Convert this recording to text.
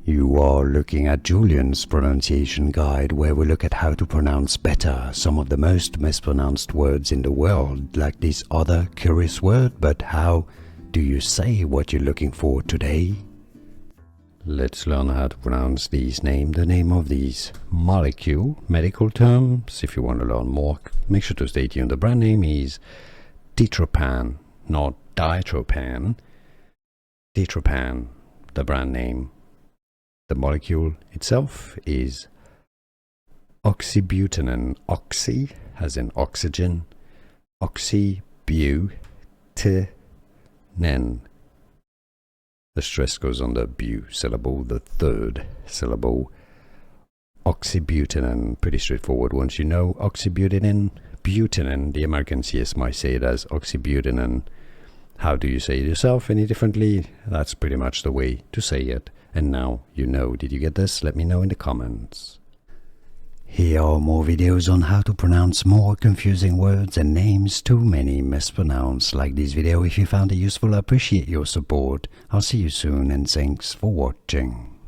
You are looking at Julian's pronunciation guide, where we look at how to pronounce better some of the most mispronounced words in the world, like this other curious word. But how do you say what you're looking for today? Let's learn how to pronounce these names, the name of these molecule, medical terms. If you want to learn more, make sure to stay tuned. The brand name is Ditropan, not Ditropan. Ditropan, the brand name. The molecule itself is oxybutynin. Oxy, as in oxygen. Oxybutynin. The stress goes on the bu syllable, the third syllable. Oxybutynin, pretty straightforward once you know. Oxybutynin, butynin, the American CS might say it as oxybutynin. How do you say it yourself any differently? That's pretty much the way to say it. And now you know. Did you get this? Let me know in the comments. Here are more videos on how to pronounce more confusing words and names too many mispronounced. Like this video if you found it useful. I appreciate your support. I'll see you soon and thanks for watching.